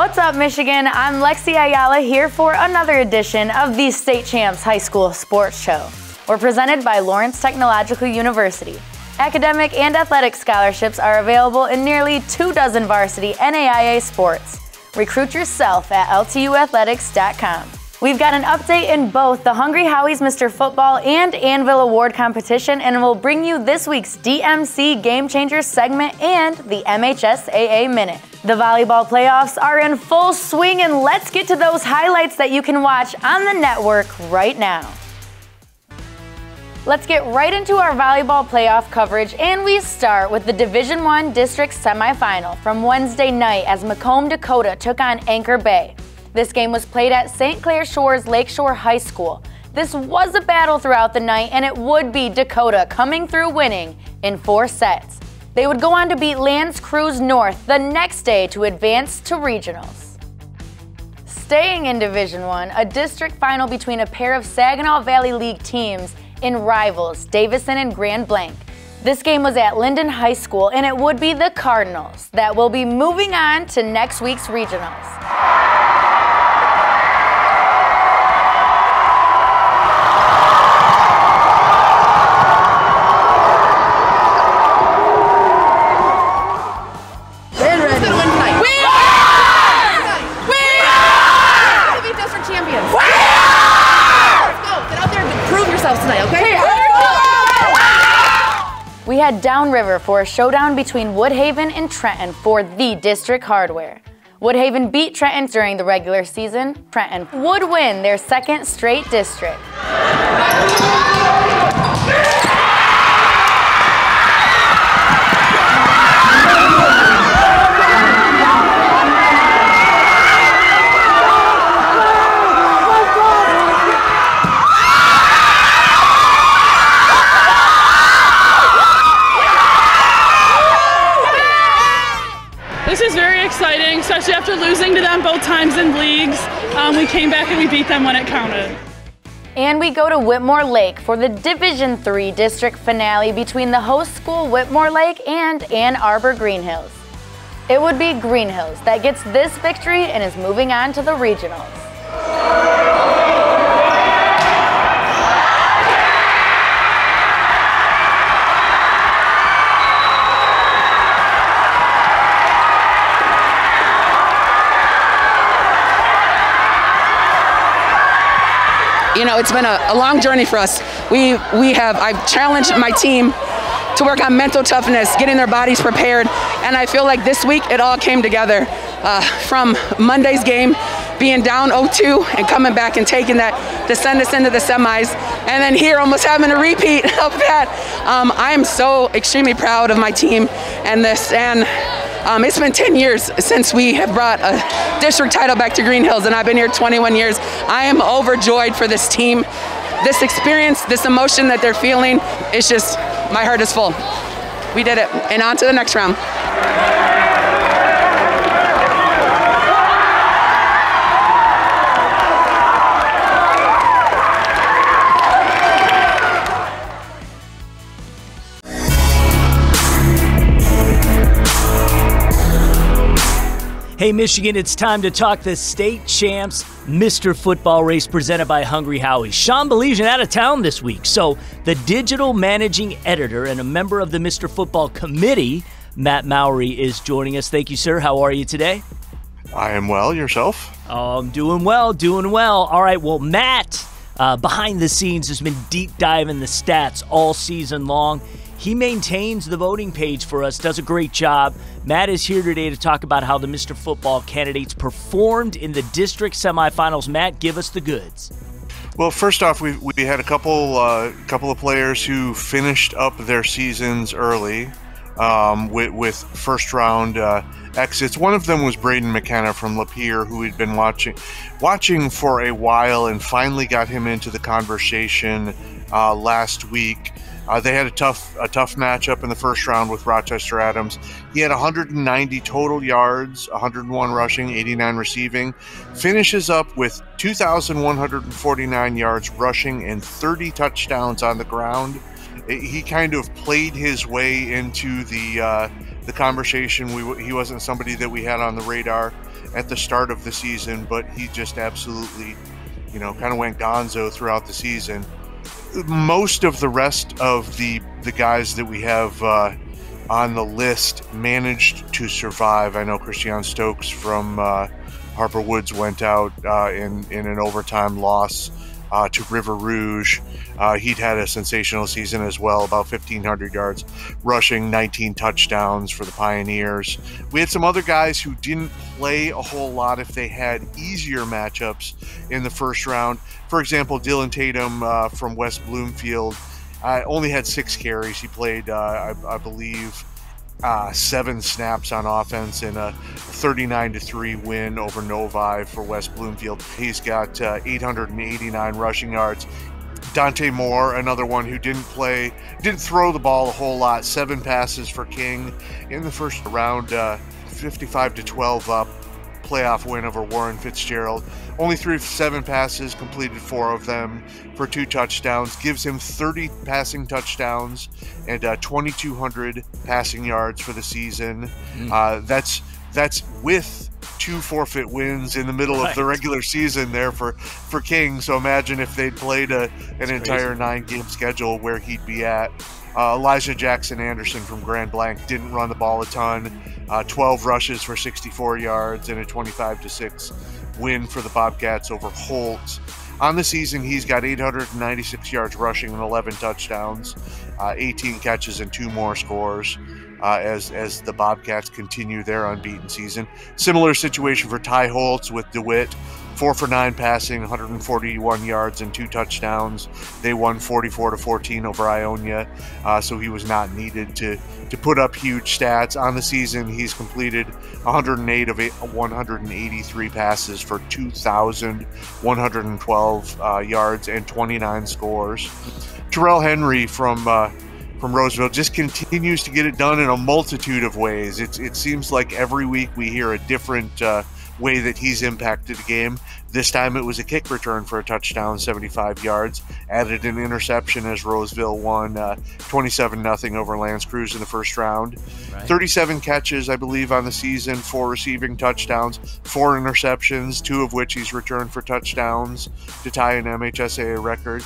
What's up, Michigan? I'm Lexi Ayala here for another edition of the State Champs High School Sports Show. We're presented by Lawrence Technological University. Academic and athletic scholarships are available in nearly 24 varsity NAIA sports. Recruit yourself at ltuathletics.com. We've got an update in both the Hungry Howie's Mr. Football and Anvil Award competition, and we'll bring you this week's DMC Game Changers segment and the MHSAA Minute. The volleyball playoffs are in full swing, and let's get to those highlights that you can watch on the network right now. Let's get right into our volleyball playoff coverage, and we start with the Division I District Semifinal from Wednesday night as Macomb, Dakota took on Anchor Bay. This game was played at St. Clair Shores Lakeshore High School. This was a battle throughout the night, and it would be Dakota coming through winning in 4 sets. They would go on to beat L'Anse Creuse North the next day to advance to regionals. Staying in Division I, a district final between a pair of Saginaw Valley League teams in rivals, Davison and Grand Blanc. This game was at Linden High School, and it would be the Cardinals that will be moving on to next week's regionals. We head downriver for a showdown between Woodhaven and Trenton for the district hardware. Woodhaven beat Trenton during the regular season. Trenton would win their 2nd straight district. This is very exciting, especially after losing to them both times in leagues. We came back and we beat them when it counted. And we go to Whitmore Lake for the Division III district finale between the host school Whitmore Lake and Ann Arbor Green Hills. It would be Green Hills that gets this victory and is moving on to the regionals. You know, it's been a long journey for us. I've challenged my team to work on mental toughness, getting their bodies prepared, and I feel like this week it all came together. From Monday's game, being down 0-2 and coming back and taking that to send us into the semis, and then here almost having a repeat of that. I am so extremely proud of my team and this, and it's been 10 years since we have brought a district title back to Green Hills, and I've been here 21 years. I am overjoyed for this team, this experience, this emotion that they're feeling. It's just, my heart is full. We did it, and on to the next round. Hey Michigan, it's time to talk the State Champs Mr. Football race presented by Hungry Howie. Sean Belizean out of town this week, so the digital managing editor and a member of the Mr. Football committee, Matt Mowry, is joining us. Thank you, sir. How are you today? I am well. Yourself? Oh, I'm doing well, doing well. All right, well, Matt, behind the scenes, has been deep diving the stats all season long. He maintains the voting page for us, does a great job. Matt is here today to talk about how the Mr. Football candidates performed in the district semifinals. Matt, give us the goods. Well, first off, we had a couple of players who finished up their seasons early with first round exits. One of them was Braden Mckenna from Lapeer, who we'd been watching for a while and finally got him into the conversation last week. They had a tough matchup in the first round with Rochester Adams. He had 190 total yards, 101 rushing, 89 receiving. Finishes up with 2,149 yards rushing and 30 touchdowns on the ground. He kind of played his way into the conversation. He wasn't somebody that we had on the radar. at the start of the season, but he just absolutely, kind of went gonzo throughout the season. Most of the rest of the guys that we have on the list managed to survive. I know Christian Stokes from Harper Woods went out in an overtime loss to River Rouge. He'd had a sensational season as well, about 1,500 yards rushing, 19 touchdowns for the Pioneers. We had some other guys who didn't play a whole lot if they had easier matchups in the first round. For example, Dylan Tatum from West Bloomfield only had 6 carries. He played, I believe, 7 snaps on offense in a 39-3 win over Novi for West Bloomfield. He's got 889 rushing yards. Dante Moore, another one who didn't throw the ball a whole lot. 7 passes for King in the first round, 55-12 up playoff win over Warren Fitzgerald. Only 3 of 7 passes, completed 4 of them for 2 touchdowns. Gives him 30 passing touchdowns and 2,200 passing yards for the season. That's with 2 forfeit wins in the middle of the regular season there for King. So imagine if they'd played an entire 9-game schedule where he'd be at. Elijah Jackson Anderson from Grand Blanc didn't run the ball a ton. 12 rushes for 64 yards and a 25-6 win for the Bobcats over Holt. On the season, he's got 896 yards rushing and 11 touchdowns, 18 catches and 2 more scores as the Bobcats continue their unbeaten season. Similar situation for Ty Holtz with DeWitt. 4 for 9 passing, 141 yards and 2 touchdowns. They won 44-14 over Ionia, so he was not needed to put up huge stats. On the season, he's completed 108 of 183 passes for 2,112 yards and 29 scores. Terrell Henry from Roseville just continues to get it done in a multitude of ways. It seems like every week we hear a different way that he's impacted the game. This time it was a kick return for a touchdown, 75 yards, added an interception as Roseville won 27-0 over Lance Cruz in the first round. 37 catches, I believe, on the season, 4 receiving touchdowns, 4 interceptions, 2 of which he's returned for touchdowns to tie an MHSAA record.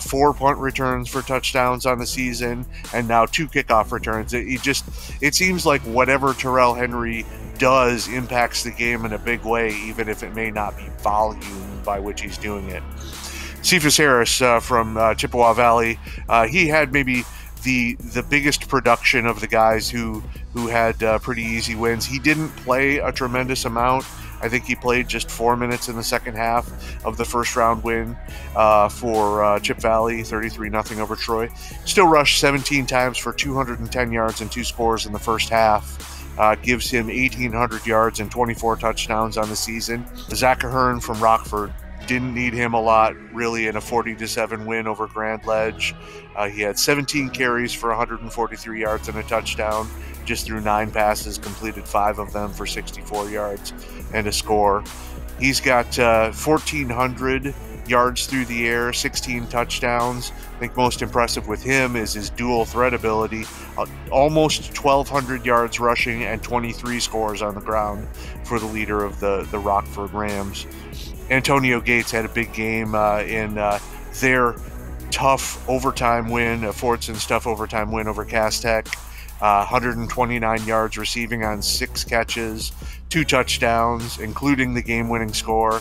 4 punt returns for touchdowns on the season, and now 2 kickoff returns. It seems like whatever Terrell Henry does impacts the game in a big way, even if it may not be volume by which he's doing it. Cephas Harris from Chippewa Valley, he had maybe the biggest production of the guys who had pretty easy wins. He didn't play a tremendous amount. I think he played just 4 minutes in the second half of the first round win for Chip Valley, 33-0 over Troy. Still rushed 17 times for 210 yards and 2 scores in the first half. Gives him 1,800 yards and 24 touchdowns on the season. Zach Ahern from Rockford, didn't need him a lot, really, in a 40-7 win over Grand Ledge. He had 17 carries for 143 yards and a touchdown, just threw 9 passes, completed 5 of them for 64 yards and a score. He's got 1,400 yards through the air, 16 touchdowns. I think most impressive with him is his dual threat ability. Almost 1,200 yards rushing and 23 scores on the ground for the leader of the Rockford Rams. Antonio Gates had a big game in their tough overtime win, Fortson's tough overtime win over Cass Tech. 129 yards receiving on 6 catches, 2 touchdowns, including the game-winning score.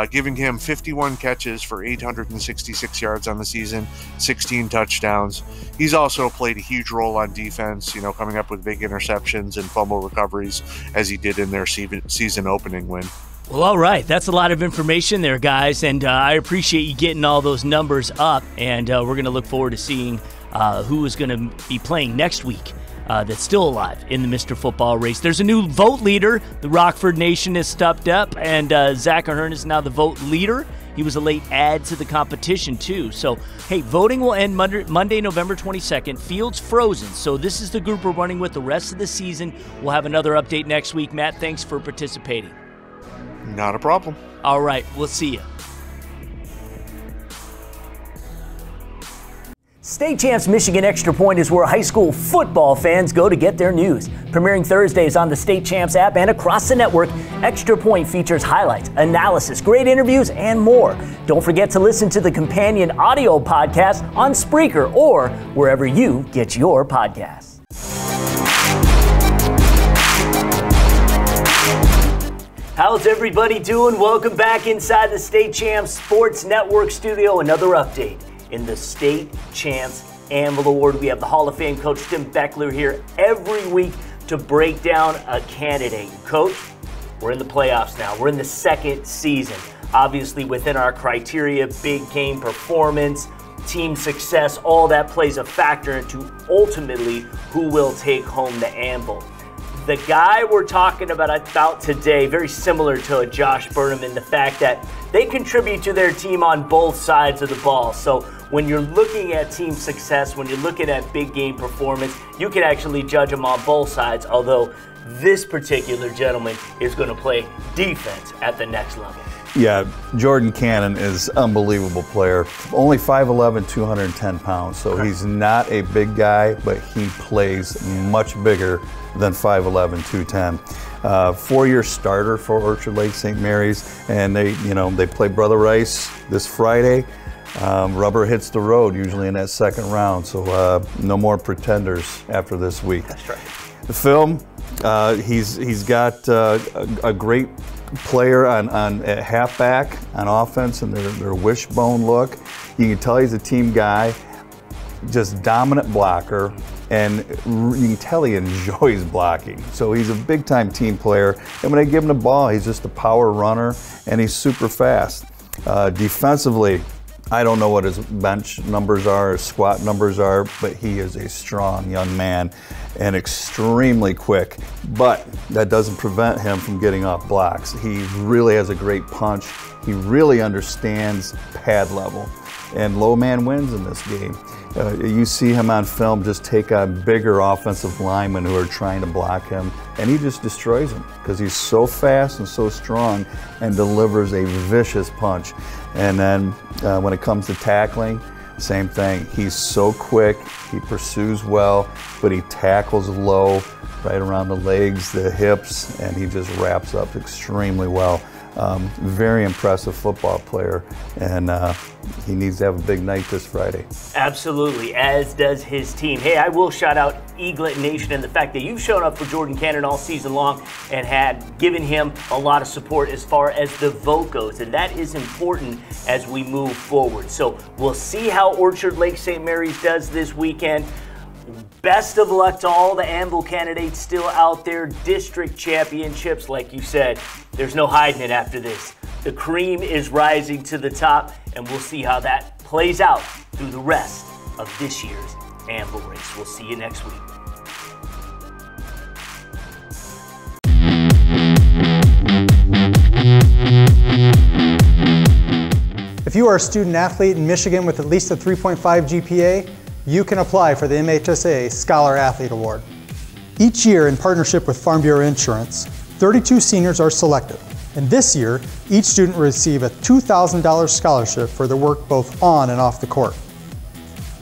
Giving him 51 catches for 866 yards on the season, 16 touchdowns. He's also played a huge role on defense, coming up with big interceptions and fumble recoveries as he did in their season opening win. Well, all right. That's a lot of information there, guys, and I appreciate you getting all those numbers up, and we're going to look forward to seeing who is going to be playing next week. That's still alive in the Mr. Football race. There's a new vote leader. The Rockford Nation has stepped up, and Zach Ahern is now the vote leader. He was a late add to the competition, too. So, hey, voting will end Monday, November 22nd. Field's frozen, so this is the group we're running with the rest of the season. We'll have another update next week. Matt, thanks for participating. Not a problem. All right, we'll see you. State Champs Michigan Extra Point is where high school football fans go to get their news. Premiering Thursdays on the State Champs app and across the network, Extra Point features highlights, analysis, great interviews, and more. Don't forget to listen to the companion audio podcast on Spreaker or wherever you get your podcasts. How's everybody doing? Welcome back inside the State Champs Sports Network studio. Another update in the State Champs Anvil Award. We have the Hall of Fame coach Tim Beckler here every week to break down a candidate. Coach, we're in the playoffs now. We're in the second season. Obviously within our criteria, big game performance, team success, all that plays a factor into ultimately who will take home the Anvil. The guy we're talking about today, very similar to a Josh Burnham in the fact that they contribute to their team on both sides of the ball. So when you're looking at team success, when you're looking at big game performance, you can actually judge them on both sides, although this particular gentleman is going to play defense at the next level. Yeah, Jordan Cannon is an unbelievable player. Only 5'11", 210 pounds, so he's not a big guy, but he plays much bigger than 5'11", 210. 4-year starter for Orchard Lake St. Mary's, and they play Brother Rice this Friday. Rubber hits the road usually in that second round, so no more pretenders after this week. That's right. The film, he's got a great player at halfback on offense and their wishbone look. You can tell he's a team guy, just dominant blocker, and you can tell he enjoys blocking. So he's a big-time team player, and when they give him the ball, he's just a power runner, and he's super fast. Defensively, I don't know what his bench numbers are, his squat numbers are, but he is a strong young man and extremely quick. But that doesn't prevent him from getting off blocks. He really has a great punch. He really understands pad level. And low man wins in this game. You see him on film just take on bigger offensive linemen who are trying to block him, and he just destroys them because he's so fast and so strong and delivers a vicious punch. And then when it comes to tackling, same thing. He's so quick, he pursues well, but he tackles low, right around the legs, the hips, and he just wraps up extremely well. Very impressive football player, and he needs to have a big night this Friday. Absolutely, as does his team. Hey, I will shout out Eaglet Nation and the fact that you've shown up for Jordan Cannon all season long and had given him a lot of support as far as the vote goes, and that is important as we move forward. So we'll see how Orchard Lake St. Mary's does this weekend. Best of luck to all the Anvil candidates still out there. District championships, like you said, there's no hiding it after this. The cream is rising to the top, and we'll see how that plays out through the rest of this year's Anvil race. We'll see you next week. If you are a student athlete in Michigan with at least a 3.5 GPA, you can apply for the MHSAA Scholar Athlete Award. Each year, in partnership with Farm Bureau Insurance, 32 seniors are selected, and this year, each student will receive a $2,000 scholarship for their work both on and off the court.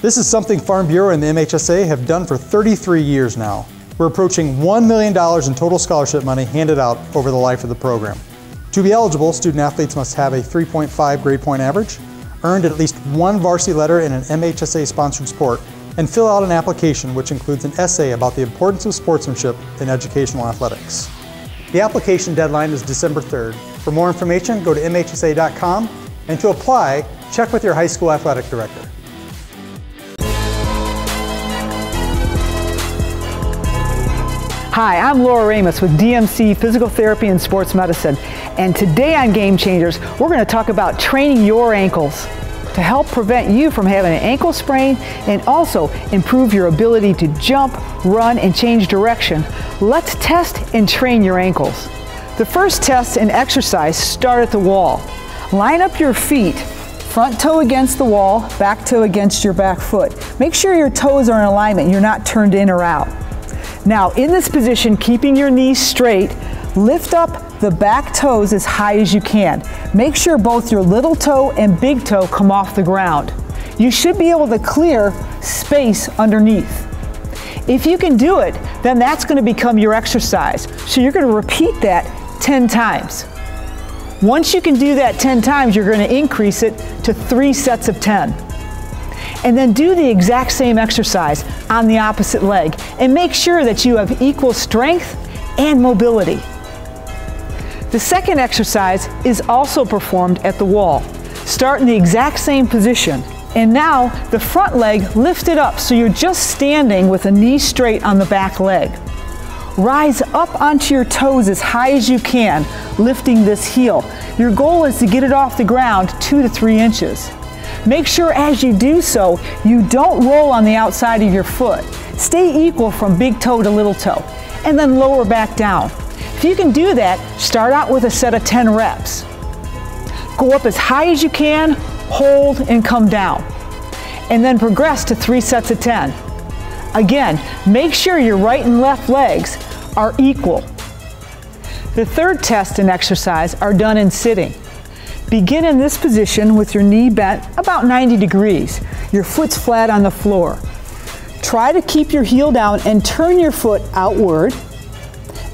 This is something Farm Bureau and the MHSAA have done for 33 years now. We're approaching $1 million in total scholarship money handed out over the life of the program. To be eligible, student athletes must have a 3.5 grade point average, earned at least one varsity letter in an MHSAA-sponsored sport, and fill out an application which includes an essay about the importance of sportsmanship in educational athletics. The application deadline is December 3rd. For more information, go to MHSAA.com, and to apply, check with your high school athletic director. Hi, I'm Laura Ramos with DMC Physical Therapy and Sports Medicine, and today on Game Changers, we're going to talk about training your ankles to help prevent you from having an ankle sprain and also improve your ability to jump, run, and change direction. Let's test and train your ankles. The first test and exercise start at the wall. Line up your feet, front toe against the wall, back toe against your back foot. Make sure your toes are in alignment, you're not turned in or out. Now, in this position, keeping your knees straight, lift up the back toes as high as you can. Make sure both your little toe and big toe come off the ground. you should be able to clear space underneath. If you can do it, then that's going to become your exercise. So you're going to repeat that 10 times. Once you can do that 10 times, you're going to increase it to 3 sets of 10. And then do the exact same exercise on the opposite leg and make sure that you have equal strength and mobility. The second exercise is also performed at the wall. Start in the exact same position. And now the front leg lifted up so you're just standing with a knee straight on the back leg. Rise up onto your toes as high as you can, lifting this heel. Your goal is to get it off the ground 2 to 3 inches. Make sure as you do so, you don't roll on the outside of your foot. Stay equal from big toe to little toe, and then lower back down. If you can do that, start out with a set of 10 reps. Go up as high as you can, hold, and come down. And then progress to 3 sets of 10. Again, make sure your right and left legs are equal. The third test and exercise are done in sitting. Begin in this position with your knee bent about 90 degrees. Your foot's flat on the floor. Try to keep your heel down and turn your foot outward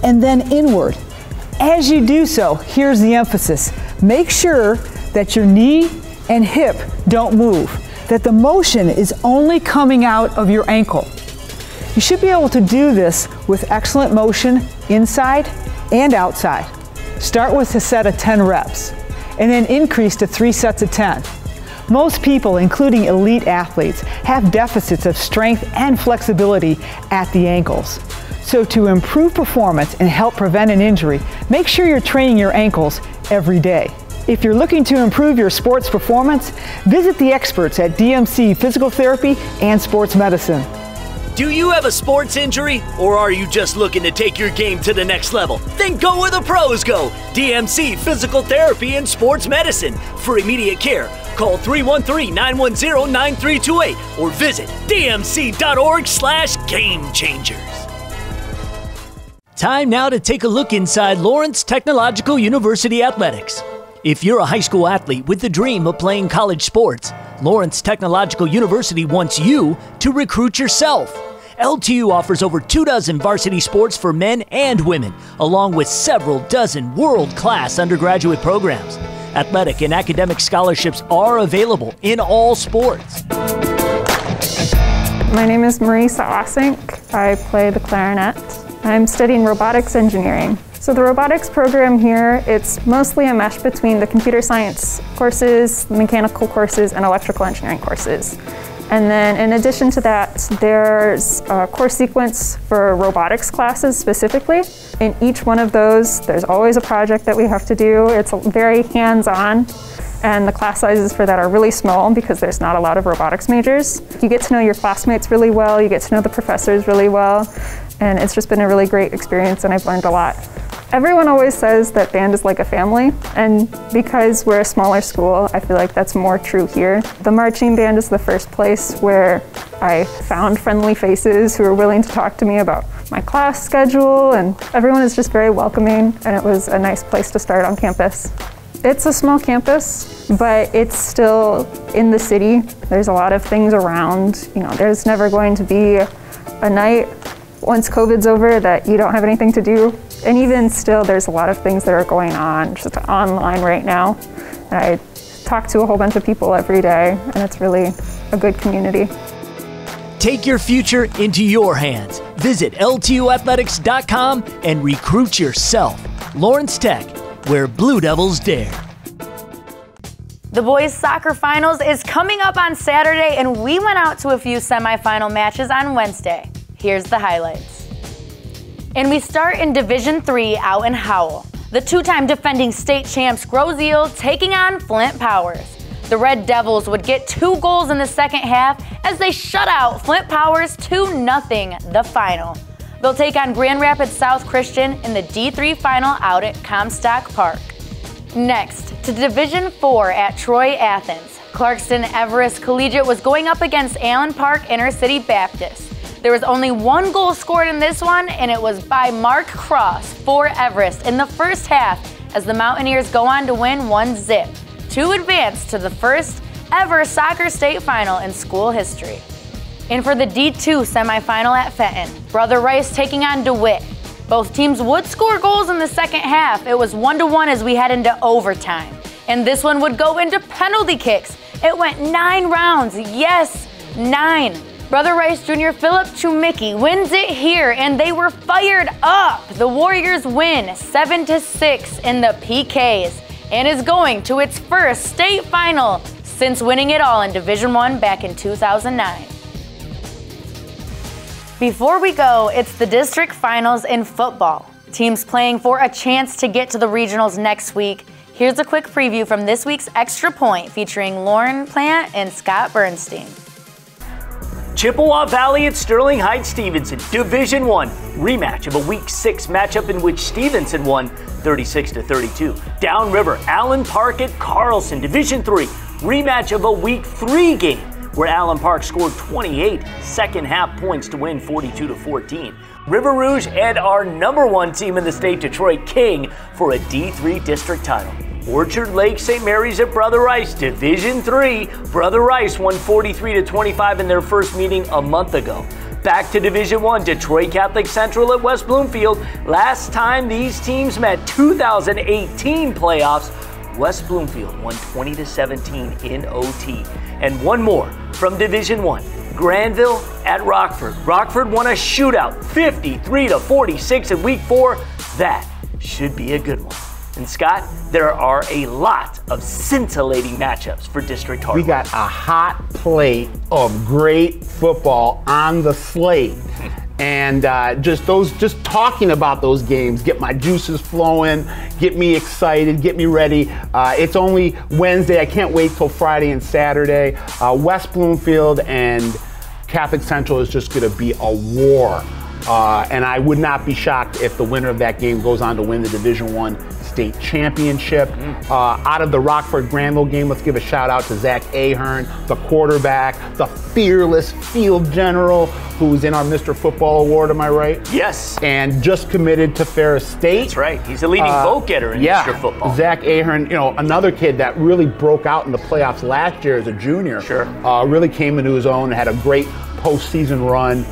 and then inward. As you do so, here's the emphasis. Make sure that your knee and hip don't move, that the motion is only coming out of your ankle. You should be able to do this with excellent motion inside and outside. Start with a set of 10 reps and then increase to 3 sets of 10. Most people, including elite athletes, have deficits of strength and flexibility at the ankles. So to improve performance and help prevent an injury, make sure you're training your ankles every day. If you're looking to improve your sports performance, visit the experts at DMC Physical Therapy and Sports Medicine. Do you have a sports injury, or are you just looking to take your game to the next level? Then go where the pros go. DMC Physical Therapy and Sports Medicine. For immediate care, call 313-910-9328 or visit dmc.org/gamechangers. Time now to take a look inside Lawrence Technological University Athletics. If you're a high school athlete with the dream of playing college sports, Lawrence Technological University wants you to recruit yourself. LTU offers over 24 varsity sports for men and women, along with several dozen world-class undergraduate programs. Athletic and academic scholarships are available in all sports. My name is Mhsa. I play the clarinet. I'm studying robotics engineering. So the robotics program here, it's mostly a mesh between the computer science courses, mechanical courses, and electrical engineering courses. And then in addition to that, there's a course sequence for robotics classes specifically. In each one of those, there's always a project that we have to do. It's very hands-on, and the class sizes for that are really small because there's not a lot of robotics majors. You get to know your classmates really well, you get to know the professors really well, and it's just been a really great experience, and I've learned a lot. Everyone always says that band is like a family, and because we're a smaller school, I feel like that's more true here. The marching band is the first place where I found friendly faces who were willing to talk to me about my class schedule, and everyone is just very welcoming, and it was a nice place to start on campus. It's a small campus, but it's still in the city. There's a lot of things around. You know, there's never going to be a night once COVID's over that you don't have anything to do. And even still, there's a lot of things that are going on just online right now. And I talk to a whole bunch of people every day, and it's really a good community. Take your future into your hands. Visit LTUathletics.com and recruit yourself. Lawrence Tech, where Blue Devils dare. The boys' soccer finals is coming up on Saturday, and we went out to a few semifinal matches on Wednesday. Here's the highlights. And we start in Division III out in Howell. The two-time defending state champs Grosse Ile taking on Flint Powers. The Red Devils would get 2 goals in the second half as they shut out Flint Powers 2-0 the final. They'll take on Grand Rapids South Christian in the D3 final out at Comstock Park. Next, to Division IV at Troy Athens. Clarkston Everest Collegiate was going up against Allen Park Intercity Baptist. There was only 1 goal scored in this one, and it was by Mark Cross for Everest in the first half as the Mountaineers go on to win 1-0 to advance to the first ever soccer state final in school history. And for the D2 semifinal at Fenton, Brother Rice taking on DeWitt. Both teams would score goals in the second half. It was 1-1 as we head into overtime. And this one would go into penalty kicks. It went 9 rounds. Yes, 9. Brother Rice Jr. Philip Chumicki wins it here, and they were fired up. The Warriors win 7-6 in the PKs and is going to its first state final since winning it all in Division I back in 2009. Before we go, it's the district finals in football. Teams playing for a chance to get to the regionals next week. Here's a quick preview from this week's Extra Point featuring Lorne Plant and Scott Bernstein. Chippewa Valley at Sterling Heights Stevenson, Division I, rematch of a Week 6 matchup in which Stevenson won 36-32. Downriver, Allen Park at Carlson, Division III, rematch of a Week 3 game where Allen Park scored 28 second-half points to win 42-14. River Rouge and our #1 team in the state, Detroit King, for a D3 district title. Orchard Lake St. Mary's at Brother Rice, Division III. Brother Rice won 43-25 in their first meeting a month ago. Back to Division I, Detroit Catholic Central at West Bloomfield. Last time these teams met, 2018 playoffs, West Bloomfield won 20-17 in OT. And one more from Division I, Granville at Rockford. Rockford won a shootout, 53-46 in Week 4. That should be a good one. And Scott, there are a lot of scintillating matchups for District Hardwood. We got a hot plate of great football on the slate. And just talking about those games, get my juices flowing, get me excited, get me ready. It's only Wednesday. I can't wait till Friday and Saturday. West Bloomfield and Catholic Central is just going to be a war. And I would not be shocked if the winner of that game goes on to win the Division I state championship. Out of the Rockford-Granville game, let's give a shout out to Zach Ahern, the quarterback, the fearless field general, who's in our Mr. Football Award, am I right? Yes. And just committed to Ferris State. That's right. He's a leading vote-getter in Mr. Football. Zach Ahern, another kid that really broke out in the playoffs last year as a junior. Sure. Really came into his own and had a great postseason run.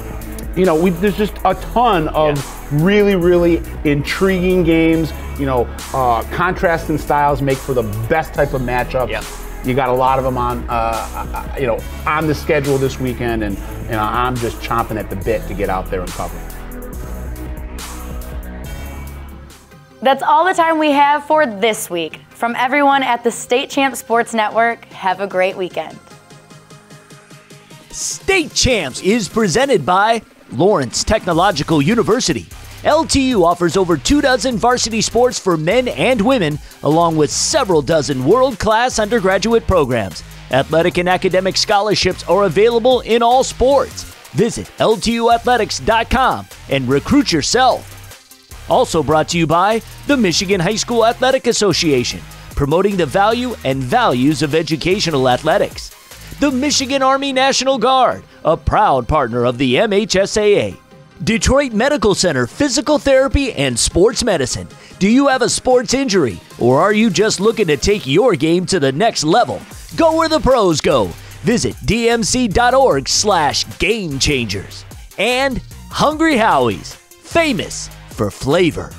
There's just a ton of really, really intriguing games. Contrasting styles make for the best type of matchups. Yep. You got a lot of them on the schedule this weekend, and I'm just chomping at the bit to get out there and cover. That's all the time we have for this week. From everyone at the State Champs Sports Network, have a great weekend. State Champs is presented by Lawrence Technological University. LTU offers over 24 varsity sports for men and women, along with several dozen world-class undergraduate programs. Athletic and academic scholarships are available in all sports. Visit LTUathletics.com and recruit yourself. Also brought to you by the Michigan High School Athletic Association, promoting the value and values of educational athletics. The Michigan Army National Guard, a proud partner of the MHSAA. Detroit Medical Center Physical Therapy and Sports Medicine. Do you have a sports injury, or are you just looking to take your game to the next level? Go where the pros go. Visit dmc.org/gamechangers. And Hungry Howie's, famous for flavor.